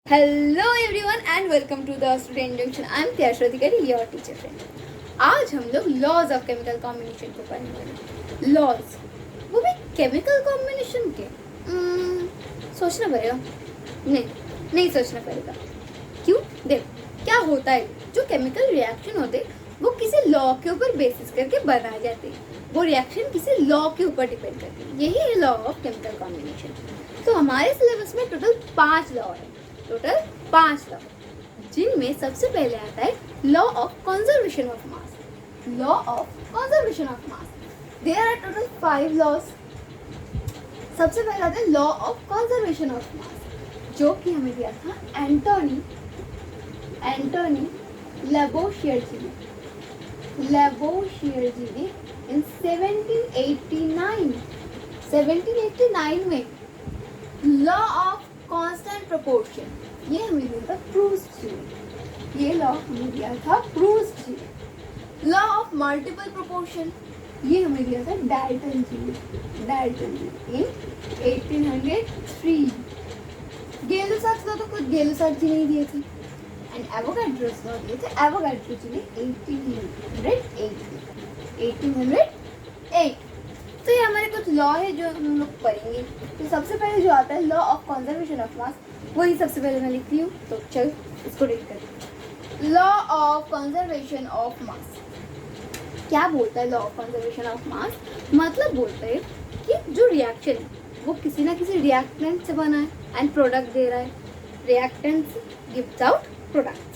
Hello everyone and welcome to the student junction. I am Tyasha Adhikari, your teacher friend. आज हम लोग laws of chemical combination को पढ़ने वाले। लॉज, वो भी केमिकल कॉम्बिनेशन के। सोचना पड़ेगा। नहीं सोचना पड़ेगा। क्यों? देखो क्या होता है, जो केमिकल रिएक्शन होते वो किसी लॉ के ऊपर बेसिस करके बनाए जाते हैं। वो रिएक्शन किसी लॉ के ऊपर डिपेंड करती है। यही है लॉ ऑफ केमिकल कॉम्बिनेशन। तो हमारे सिलेबस में टोटल 5 लॉ है। टोटल 5 लॉ, जिनमें सबसे पहले आता है law of conservation of mass. Law of conservation of mass, there are total 5 laws. सबसे पहले आता है law of conservation of mass, जो कि हमें दिया था एंटोनी लैबोशियर जी ने इन 1789 में। लॉ ऑफ कांस्टेंट प्रोपोर्शन, ये हमें दिया था प्रूस्ट जी ने। ये लॉ हमें दिया था प्रूस्ट जी ने। लॉ ऑफ मल्टीपल प्रोपोर्शन, ये हमें दिया था डाल्टन जी ने इन 1803। गेलो-साक्स लॉ तो खुद गेलो-साक्स जी ने दिए थे। एंड एवोगाड्रोस लॉ दिए थे एवोगाड्रो जी ने 1808। तो ये हमारे कुछ लॉ है जो हम लोग पढ़ेंगे। तो सबसे पहले जो आता है लॉ ऑफ कंजर्वेशन ऑफ मास, वही सबसे पहले मैं लिखती हूँ। तो चल इसको रीड करते हैं। लॉ ऑफ कंजर्वेशन ऑफ मास क्या बोलता है? लॉ ऑफ कंजर्वेशन ऑफ मास मतलब बोलता है कि जो रिएक्शन है वो किसी ना किसी रिएक्टेंट से बना है एंड प्रोडक्ट दे रहा है। Reactant gives out product.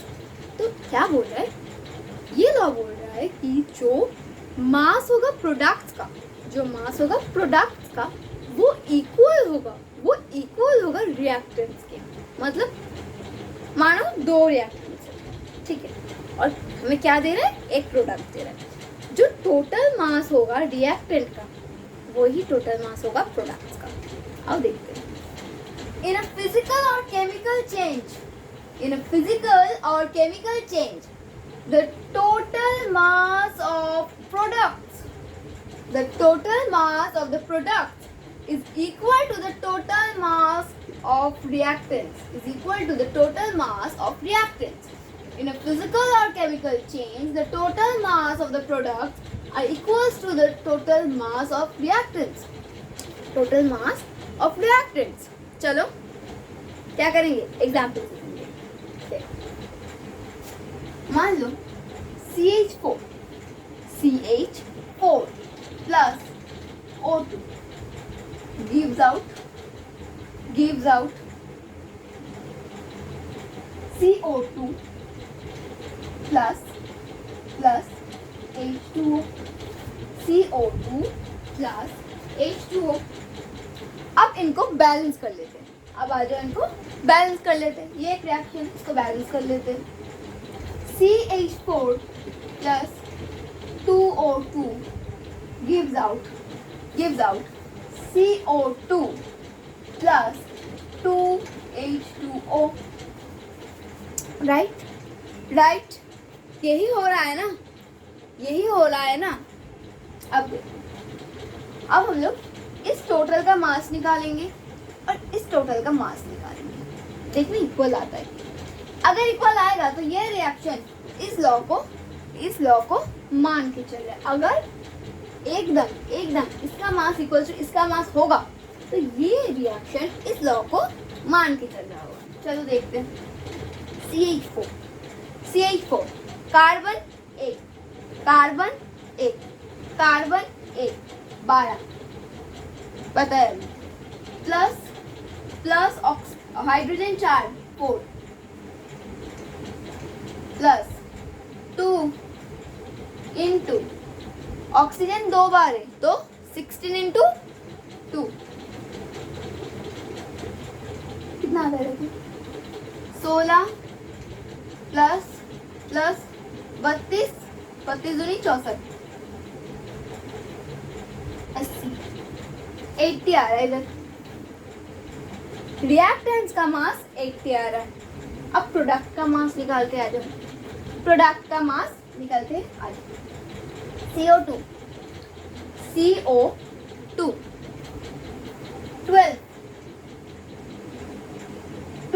तो क्या बोल रहा है? ये लॉ बोल रहा है कि जो मास होगा प्रोडक्ट्स का, वो इक्वल होगा रिएक्टेंट्स के। मतलब मानो 2 रिएक्टेंट्स है, ठीक है, और हमें क्या दे रहा है? एक प्रोडक्ट दे रहा है। जो टोटल मास होगा रिएक्टेंट का, वही टोटल मास होगा प्रोडक्ट्स का। अब देखते हैं। इन अ फिजिकल और chemical change the total mass of the products is equal to the total mass of reactants. In a physical or chemical change, the total mass of the products are equals to the total mass of reactants. चलो क्या करेंगे? Example देखेंगे। मान लो CH4 plus O2 gives out CO2 plus H2O. CO2 plus H2O। अब इनको balance कर लेते हैं। अब आ जाओ, इनको बैलेंस कर लेते हैं। ये एक रिएक्शन, इसको बैलेंस कर लेते हैं। CH4 plus 2O2 gives out CO2 plus 2H2O। Right, यही हो रहा है ना। अब हम लोग इस टोटल का मास निकालेंगे और इस टोटल का मास निकालेंगे। देखना इक्वल आता है। अगर इक्वल आएगा तो ये रिएक्शन इस लॉ को मान के चल रहा है। अगर एकदम इसका मास इक्वल टू इसका मास होगा तो ये रिएक्शन इस लॉ को मान के चल रहा होगा। चलो देखते हैं। CH4 कार्बन 1 12 पता है, plus hydrogen 4 plus 2 into oxygen 2 बार है तो 16 इंटू 2 कितना आता है? 16 प्लस 32 दूनी 64 80 80 आ रहा है इधर। रिएक्टेंट्स का मास 80 आ रहा है। अब प्रोडक्ट का मास निकालते आ जाओ। CO2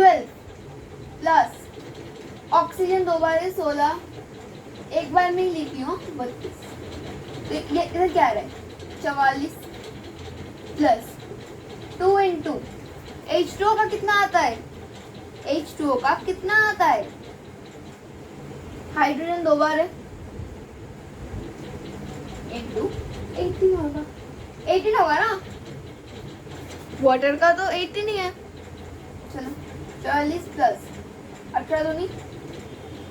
12 ऑक्सीजन 2 बार है 16, एक बार में ही लिखी हूँ 32। तो ये इधर क्या आ रहा है 44 प्लस 2 इंटू H2O का कितना आता है, H2O का कितना आता है, हाइड्रोजन 2 बार है इंटू 18 होगा, 18 होगा ना, वाटर का तो 18 ही है। चलो 44 प्लस 18 दूनी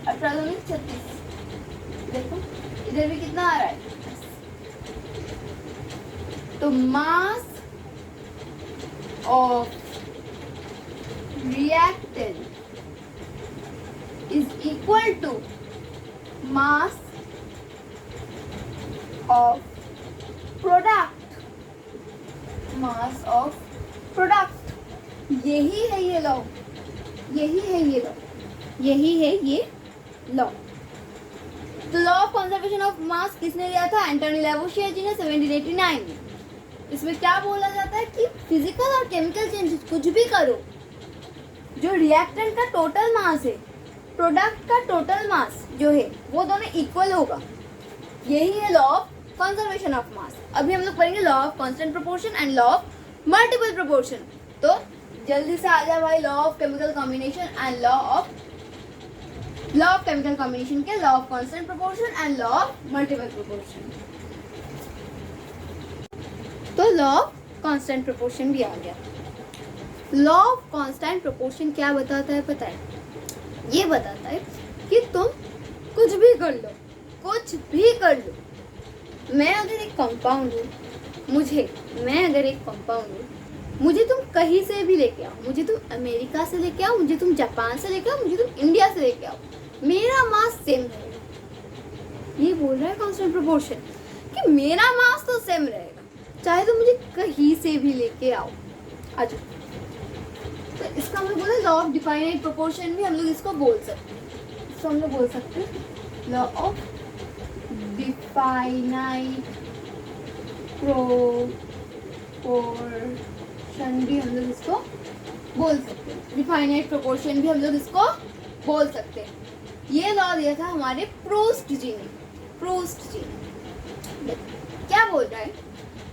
36, देखो इधर भी कितना आ रहा है, तो mass of reactant is equal to mass of product, mass of product. यही है ये लॉ, यही है ये लॉ, यही है ये लॉ। तो लॉ ऑफ कंजर्वेशन ऑफ मास किसने दिया था, एंटोनी लैवोसियर जी ने 1789 में। इसमें क्या बोला जाता है कि फिजिकल और केमिकल चेंजेस कुछ भी करो, जो रिएक्टेंट का टोटल मास है, प्रोडक्ट का टोटल मास जो है वो दोनों इक्वल होगा। यही है law of conservation of mass. अभी हम लोग पढ़ेंगे law of constant proportion and law of multiple proportion. तो जल्दी से आ जाए भाई, law of chemical combination and law of chemical combination के, law of constant proportion and law of multiple proportion. तो लॉ ऑफ कांस्टेंट प्रोपोर्शन भी आ गया। लॉ ऑफ कांस्टेंट प्रोपोर्शन क्या बताता है पता है, ये बताता है कि तुम कुछ भी कर लो, कुछ भी कर लो। मैं अगर एक कंपाउंड हूँ, मैं अगर एक कंपाउंड हूँ, मुझे तुम कहीं से भी लेके आओ, मुझे तुम अमेरिका से लेके आओ, मुझे तुम जापान से लेके आओ, मुझे तुम इंडिया से लेके आओ, मेरा मास सेम रहेगा। ये बोल रहा है कांस्टेंट प्रोपोर्शन कि मेरा मास तो सेम रहेगा, चाहे तुम मुझे कहीं से भी लेके आओ। अच्छा, तो इसका हम लोग बोले लॉ ऑफ डिफाइनाइट प्रोपोर्शन भी हम लोग इसको बोल सकते हैं। इसको हम लोग बोल सकते हैं लॉ ऑफ डिफाइनाइट प्रोपोर्शन भी हम लोग इसको बोल सकते हैं, डिफाइनाइट प्रोपोर्शन भी हम लोग इसको बोल सकते हैं। ये लॉ दिया था हमारे प्रूस्ट जी ने। प्रूस्ट जी ने क्या बोल रहा है,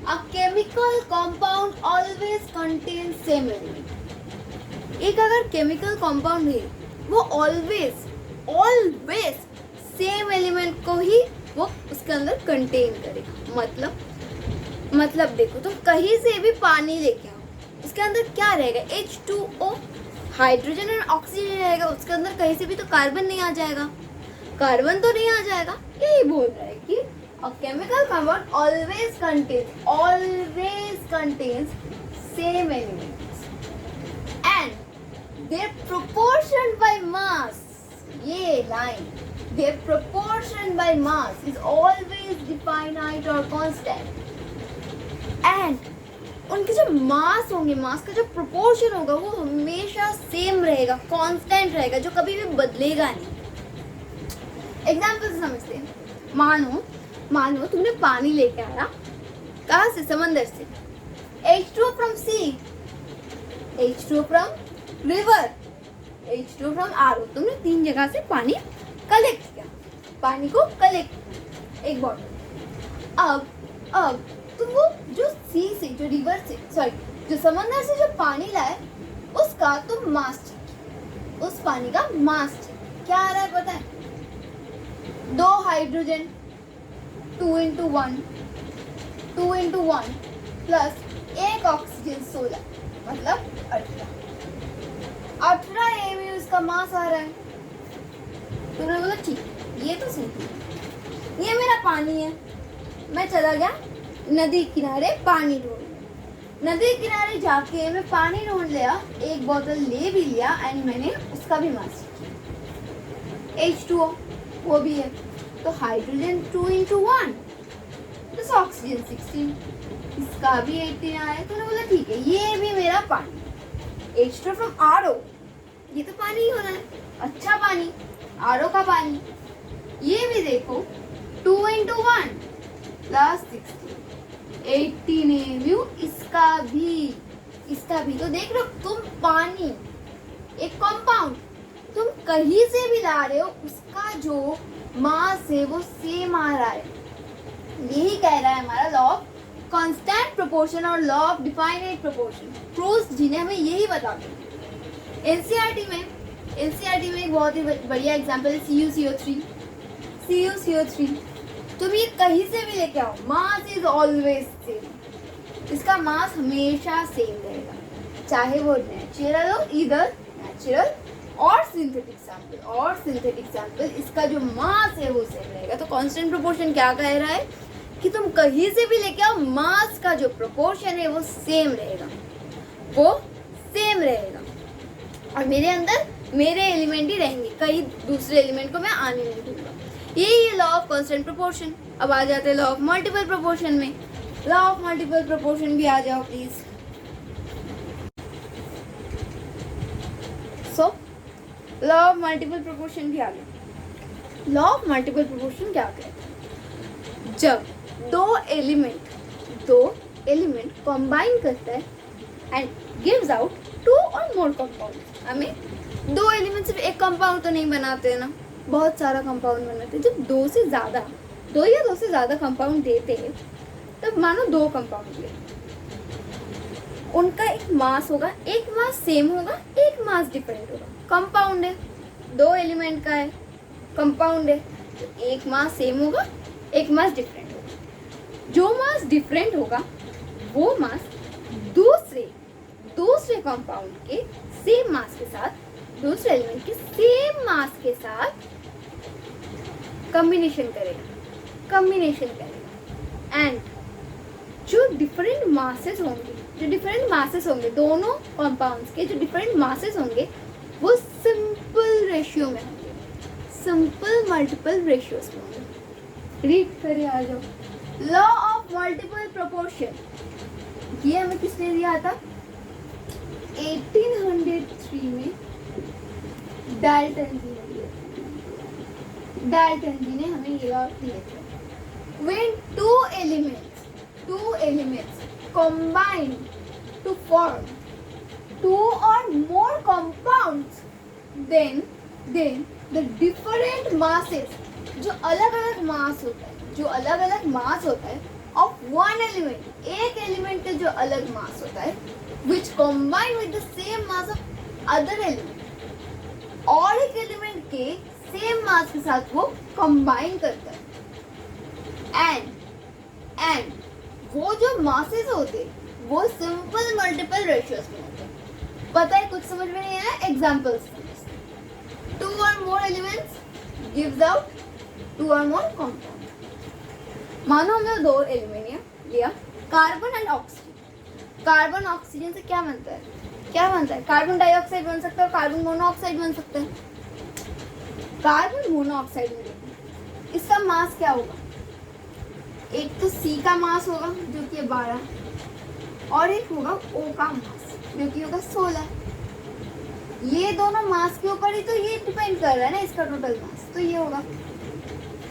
a chemical compound always contain same element. एक अगर केमिकल कंपाउंड है वो ऑलवेज सेम एलिमेंट को ही वो उसके अंदर कंटेन करेगा। मतलब देखो, तुम कहीं से भी पानी लेके आओ, उसके अंदर क्या रहेगा, H2O, हाइड्रोजन और ऑक्सीजन रहेगा, उसके अंदर कहीं से भी तो कार्बन नहीं आ जाएगा, कार्बन तो नहीं आ जाएगा। यही बोल रहा है कि a chemical compound always contains same elements and their proportion by mass, ये line, their proportion by mass is always definite or constant and उनके जो मास होंगे, मास का जो प्रोपोर्शन होगा वो हमेशा सेम रहेगा, कांस्टेंट रहेगा, जो कभी भी बदलेगा नहीं। एग्जाम्पल से समझते हैं, मानो तुमने पानी लेके आया, कहाँ से, समंदर से, H2O from sea, H2O from river, H2O from RO। तुमने 3 जगह से पानी कलेक्ट किया, पानी को कलेक्ट किया एक बॉटल। अब तुम वो जो सी से, जो रिवर से, सॉरी जो समंदर से जो पानी लाए, उसका तुम मास चेक, उस पानी का मास चेक क्या आ रहा है पता है, 2 हाइड्रोजन 2 into 1 प्लस 1 ऑक्सीजन 16, मतलब 18 AU इसका मास आ रहा है। तुमने बोला ठीक, ये तो सही, ये मेरा पानी है। मैं चला गया नदी किनारे पानी ढूंढ, नदी किनारे जाके मैं पानी ढूंढ लिया, एक बोतल ले भी लिया एंड मैंने उसका भी मास किया, H2O वो भी है, तो हाइड्रोजन 2 into 1 प्लस ऑक्सीजन 16, इसका भी 18 आया। तो बोला ठीक है, ये भी मेरा पानी, H2O from RO, ये तो पानी ही होना है, अच्छा पानी, RO का पानी। ये भी देखो 2 into 1 प्लस 16, 18 AU, इसका भी तो देख लो, तुम पानी एक कंपाउंड, तुम कहीं से भी ला रहे हो उसका जो मास है वो सेम आ रहा है। यही कह रहा है हमारा लॉ ऑफ कांस्टेंट प्रोपोर्शन और law of definite proportion. Proof जिन्हें हमें यही बताते हैं। एनसीईआरटी में एक बहुत ही बढ़िया एग्जांपल है CuCO3। तुम ये कहीं से भी लेके आओ, मास इज ऑलवेज सेम। इसका मास हमेशा सेम रहेगा, चाहे वो नेचुरल हो, इधर नेचुरल और सिंथेटिक सैंपल, इसका जो मास है वो सेम रहेगा। तो कांस्टेंट प्रोपोर्शन क्या कह रहा है कि तुम कहीं से भी लेके आओ, मास का जो प्रोपोर्शन है वो सेम रहेगा, और मेरे अंदर मेरे एलिमेंट ही रहेंगे, कहीं दूसरे एलिमेंट को मैं आने नहीं दूंगा। यही लॉ ऑफ कांस्टेंट प्रोपोर्शन। अब आ जाते हैं लॉ ऑफ मल्टीपल प्रोपोर्शन में। लॉ ऑफ मल्टीपल प्रोपोर्शन भी आ जाओ please. So law of multiple proportion भी आ गया। लॉ ऑफ मल्टीपल प्रोपोर्शन क्या कहता है? जब दो एलिमेंट कंबाइन करता है एंड गिव्स आउट टू और मोर कंपाउंड। हमें दो एलिमेंट सिर्फ एक कंपाउंड तो नहीं बनाते हैं ना, बहुत सारा कंपाउंड बनाते हैं। जब दो या दो से ज्यादा कंपाउंड देते हैं तब मानो दो कंपाउंड ले, उनका एक मास होगा, एक मास सेम होगा, एक मास डिफरेंट होगा। कंपाउंड है, दो एलिमेंट का है, कंपाउंड है, तो एक मास सेम होगा, एक मास डिफरेंट होगा। जो मास डिफरेंट होगा वो मास दूसरे कंपाउंड के सेम मास के साथ, दूसरे एलिमेंट के सेम मास के साथ कॉम्बिनेशन करेगा एंड जो डिफरेंट मासेस होंगे दोनों कंपाउंड्स के, जो डिफरेंट मासेस होंगे वो सिंपल रेशियो में होंगे, सिंपल मल्टीपल रेशियोज में होंगे। रीड करें, आ जाओ। लॉ ऑफ मल्टीपल प्रोपोर्शन, ये हमें किसने दिया था? 1803 में डाल्टन जी ने हमें ये लॉ दिए थे। When two elements combine to form two or more compounds, then the different masses, जो अलग अलग मास होता है of one element, एक एलिमेंट का जो अलग मास होता है, which combine with the same mass of other element, और एक एलिमेंट के सेम मास के साथ वो कंबाइन करता है एंड वो जो मासेस होते वो सिंपल मल्टीपल रेशियोज में होते। पता है, कुछ समझ में नहीं आया? Examples, 2 or more elements gives out 2 or more compound। मानो हमने दो एलिमेंट लिया, carbon and oxygen. Carbon oxygen से क्या बनता है? कार्बन डाइऑक्साइड बन सकता है और कार्बन मोनोऑक्साइड बन सकता है। कार्बन मोनोऑक्साइड में इसका मास क्या होगा? एक तो C का मास होगा जो कि 12, और एक होगा O का मास जो कि होगा 16। ये दोनों मास के ऊपर ही तो ये डिपेंड कर रहा है ना, इसका टोटल मास। तो ये होगा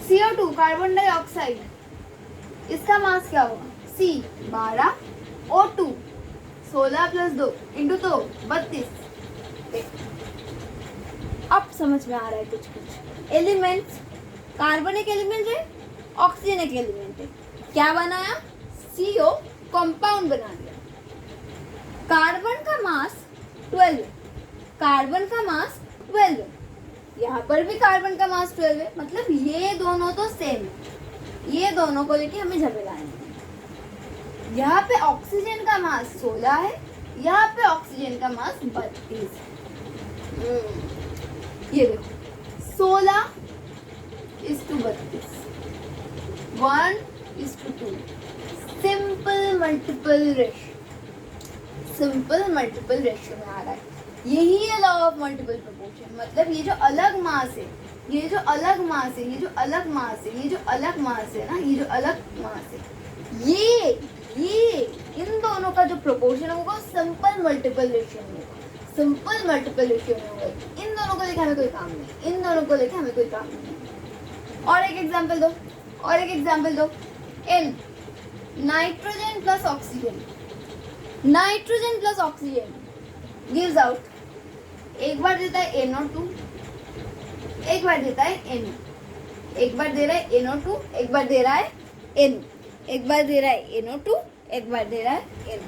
CO2 कार्बन डाइऑक्साइड, इसका मास क्या होगा? C 12, O2 16 + 2 × 2 32। अब समझ में आ रहा है कुछ एलिमेंट्स। कार्बन एक एलिमेंट है, ऑक्सीजन एक एलिमेंट है, क्या बनाया? CO कंपाउंड बना दिया। कार्बन का मास 12 है, यहाँ पर भी कार्बन का मास 12 है, मतलब ये दोनों तो सेम है। ये दोनों को लेके हमें झगड़ा है। यहाँ पे ऑक्सीजन का मास 16 है, यहाँ पे ऑक्सीजन का मास 32 है। ये देखो 16 is to 32, 1:2, simple multiple ratio में आ रहा है। यही है लॉ ऑफ मल्टीपल प्रोपोर्शन। मतलब ये जो अलग मास है ना, ये जो अलग मास है, ये इन दोनों का जो प्रोपोर्शन होगा सिंपल मल्टीपल रेशियो में होगा। इन दोनों को लेके हमें कोई काम नहीं। और एक एग्जांपल दो। N nitrogen plus oxygen gives out, एक बार देता है NO2, एक बार देता है NO, एक बार दे रहा है NO2, एक बार दे रहा है NO, एक बार दे रहा है NO2, एक बार दे रहा है NO,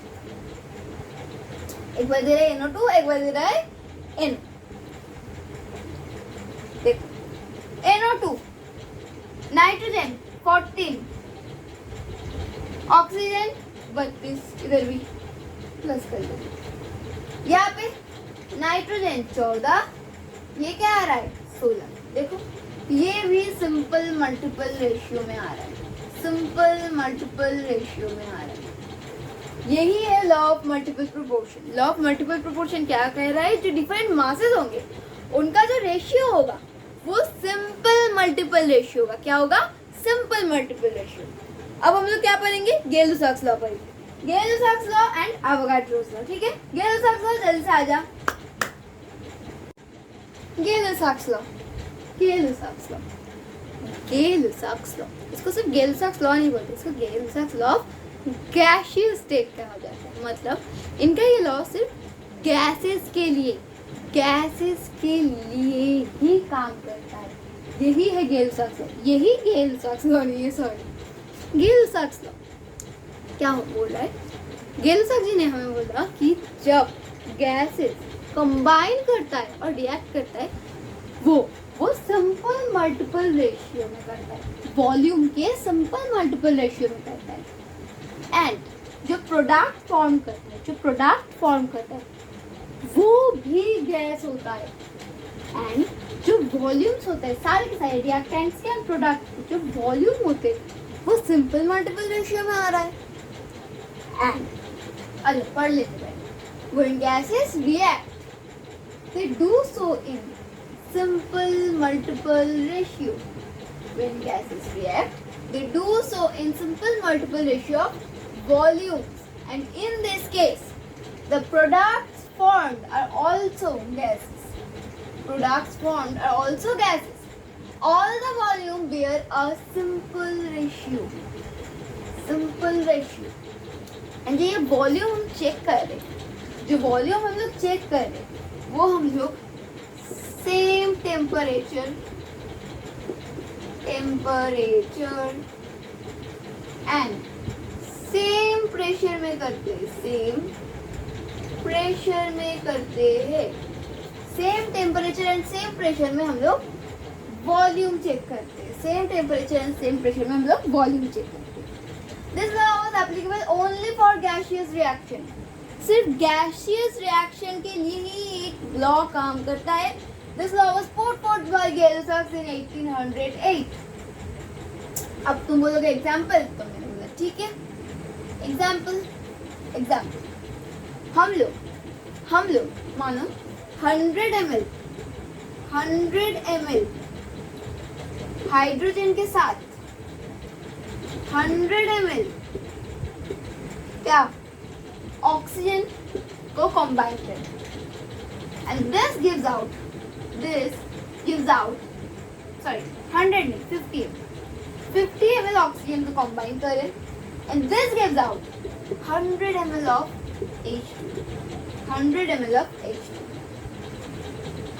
एक बार दे रहा है NO2, एक बार दे रहा है NO। देखो NO2, नाइट्रोजन 14, ऑक्सीजन 32, इधर भी प्लस कर दो। यहाँ पे नाइट्रोजन 14, ये क्या आ रहा है 16। देखो ये भी सिंपल मल्टीपल रेशियो में आ रहा है, सिंपल मल्टीपल रेशियो में आ रहा है। यही है law of multiple proportion. Law of multiple proportion क्या कह रहा है, जो डिफरेंट मासेस होंगे उनका जो रेशियो होगा वो सिंपल मल्टीपल रेशियो होगा। क्या होगा, सिंपल मल्टीपल रेशियो। अब हम लोग क्या पढ़ेंगे, गेल-लुसाक्स लॉ पढ़ेंगे, गेल-लुसाक्स लॉ एंड एवोगाड्रोस लॉ। ठीक है, गेल-लुसाक्स लॉ जल्दी से आ जा। गेल-लुसाक्स लॉ, गेल-लुसाक्स लॉ, गेल-लुसाक्स लॉ, इसको सिर्फ गेल-लुसाक्स लॉ नहीं बोलते, इसको गेल-लुसाक्स लॉ ऑफ गैसियस स्टेट कहा जाता है। मतलब इनका ये लॉ सिर्फ गैसेस के लिए, गैसेस के लिए ही काम करता है। यही है गेल-लुसाक्स लॉ, यही गेल-लुसाक्स लॉ नहीं है, सॉरी, गेल-लुसाक्स लॉ क्या बोल रहा है, गेल-लुसाक्स जी ने हमें बोला कि जब गैसेस कंबाइन करता है और रिएक्ट करता है वो सिंपल मल्टीपल रेशियो में करता है, वॉल्यूम के सिंपल मल्टीपल रेशियो में करता है। एंड जो प्रोडक्ट फॉर्म करता है, जो प्रोडक्ट फॉर्म करता है वो भी गैस होता है। एंड जो वॉल्यूम्स होते हैं सारे के सारे रिएक्टेंट्स के एंड प्रोडक्ट जो वॉल्यूम होते हैं वो सिंपल मल्टीपल रेशियो में आ रहा है। एंड अरे पढ़ लेते हैं, when gases react they do so in simple multiple ratio. When gases react they do so in simple multiple ratio of volumes, and in this case the products formed are also gases. Products formed are also gases. All the volume bear a simple ratio. Simple ratio. And ये volume हम check कर रहे, जो volume हम लोग check कर रहे वो हम लोग same temperature and same pressure में करते हैं, सेम प्रेशर में करते हैं। Same temperature and same pressure में हम लोग वॉल्यूम चेक करते हैं, same temperature and same pressure में हम लोग वॉल्यूम चेक करते हैं। This law was applicable only for gaseous reaction. सिर्फ gaseous reaction के लिए ही एक लॉ काम करता है। This law was put forth by Gay-Lussac in 1808. अब तुम बोलोगे एग्जाम्पल, तो मैंने बोला ठीक है, एग्जाम्पल हम लोग मानो 100 ml हाइड्रोजन के साथ 100 ml क्या ऑक्सीजन को कंबाइन करें, and this gives out 50 ml oxygen को कंबाइन करें, and this gives out 100 ml of H2, 100 ml of H2,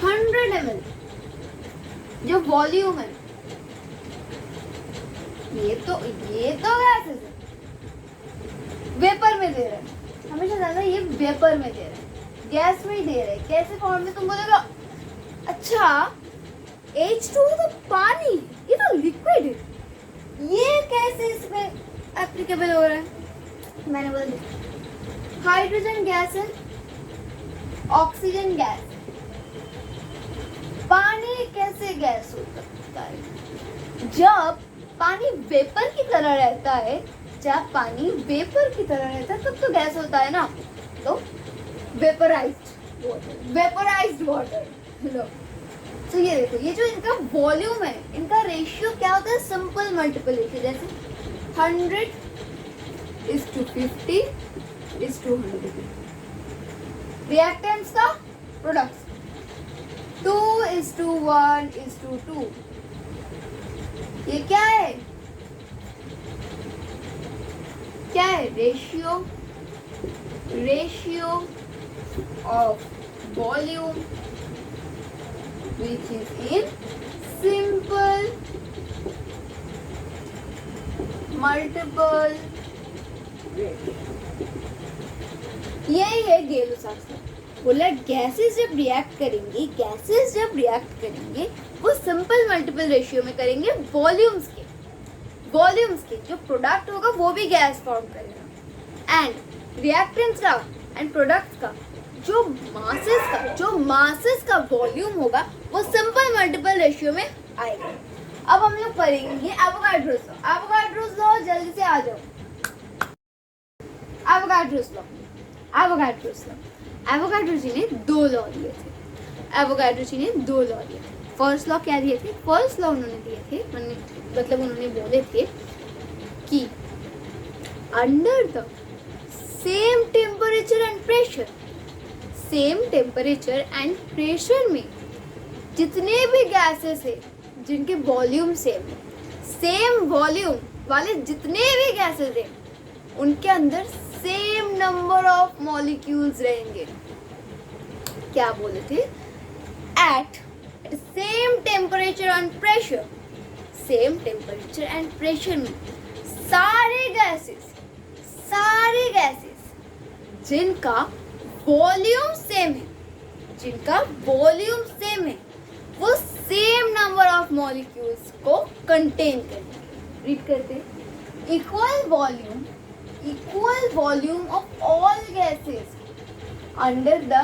100 ml जो वॉल्यूम है, ये तो गैसेस है, वेपर में दे रहे हैं, हमेशा ज्यादा ये वेपर में दे रहे हैं, गैस में ही दे रहे हैं। कैसे फॉर्म में, तुम बोलोगे अच्छा H2 तो पानी, ये तो लिक्विड है, ये कैसे इसमें एप्लीकेबल हो रहा है। मैंने बोला हाइड्रोजन गैस है, ऑक्सीजन गैस, पानी कैसे गैस हो सकता है, जब पानी वेपर की तरह रहता है, जब पानी वेपर की तरह रहता है तब तो गैस होता है ना। तो वेपराइज्ड वाटर लो। तो ये देखो, ये जो इनका वॉल्यूम है, इनका रेशियो क्या होता है, सिंपल मल्टीपल रेशियो। जैसे 100:50:100। रिएक्टेंट्स का प्रोडक्ट्स 2:1:2। ये क्या है, ratio of volume which is in multiple, यही है गेलो-साक्स लॉ। बोला गैसेस जब रिएक्ट करेंगे वो सिंपल मल्टीपल रेशियो में करेंगे वॉल्यूम्स के जो प्रोडक्ट होगा वो भी गैस फॉर्म करेगा, एंड रिएक्टेंट्स का एंड प्रोडक्ट का जो मासेस का वॉल्यूम होगा वो सिंपल मल्टीपल रेशियो में आएगा। अब हम लोग पढ़ेंगे एवोगाड्रोस लॉ। जल्दी से आ जाओ। Avogadro's law. एवोगाड्रो जी ने दो लॉ दिए थे। फर्स्ट लॉ क्या दिए थे? फर्स्ट लॉ उन्होंने दिए थे, मतलब उन्होंने बोले थे कि under the same temperature and pressure में जितने भी गैसेस है जिनके वॉल्यूम सेम वॉल्यूम वाले जितने भी गैसेस है उनके अंदर सेम नंबर ऑफ मॉलिक्यूल्स रहेंगे। क्या बोले थे? At same temperature and pressure में सारे गैसेस जिनका वॉल्यूम सेम है वो सेम नंबर ऑफ मॉलिक्यूल्स को कंटेन करेंगे। रीड करते। equal volume of all gases under the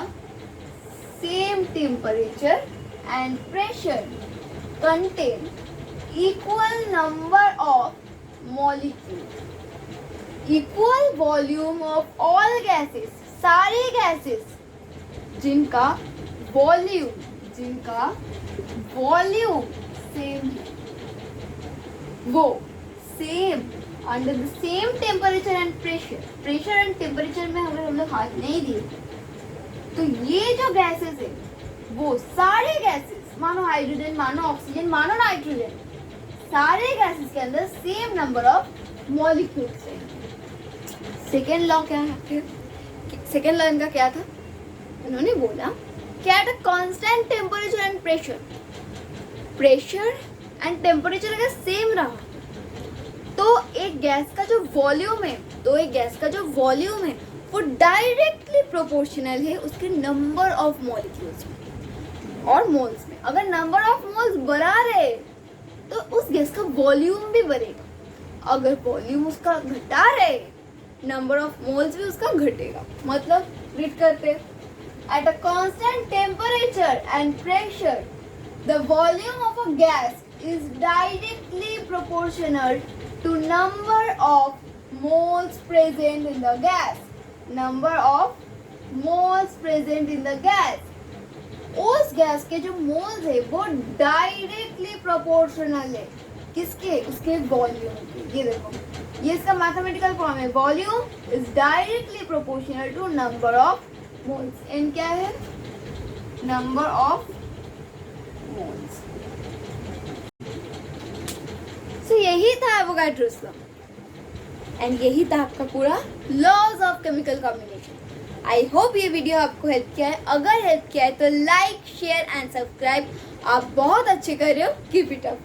same temperature and pressure contain equal number of molecules. Equal volume of all gases, सारे gases जिनका volume same है वो same under the same temperature and pressure and temperature में अगर हम लोग हाथ नहीं दिए तो ये जो गैसेस है वो सारे गैसेस, मानो हाइड्रोजन, मानो ऑक्सीजन, मानो नाइट्रोजन, सारे गैसेस के अंदर सेम नंबर ऑफ मॉलिक्यूल्स है। सेकेंड लॉ क्या है? सेकेंड लॉ इनका क्या था? उन्होंने बोला कि at a constant temperature and pressure and temperature अगर सेम रहा तो एक गैस का जो वॉल्यूम है वो डायरेक्टली प्रोपोर्शनल है उसके नंबर ऑफ मॉलिक्यूल्स में और मोल्स में। अगर नंबर ऑफ मोल्स बढ़ा रहे तो उस गैस का वॉल्यूम भी बढ़ेगा, अगर वॉल्यूम उसका घटा रहे नंबर ऑफ मोल्स भी उसका घटेगा। मतलब रीड करते, at a constant temperature and pressure the volume of a gas is directly proportional to number of moles present in the gas. उस गैस के जो मोल्स है वो डायरेक्टली प्रोपोर्शनल है किसके? उसके वॉल्यूम के। ये देखो, ये इसका मैथमेटिकल फॉर्म है। Volume is directly proportional to number of moles. N क्या है? Number of moles. यही था एवोगाड्रोस लॉ एंड यही था आपका पूरा laws of chemical combination. I hope ये वीडियो आपको हेल्प किया है। अगर हेल्प किया है तो लाइक, शेयर एंड सब्सक्राइब। आप बहुत अच्छे कर रहे हो, कीप इट अप।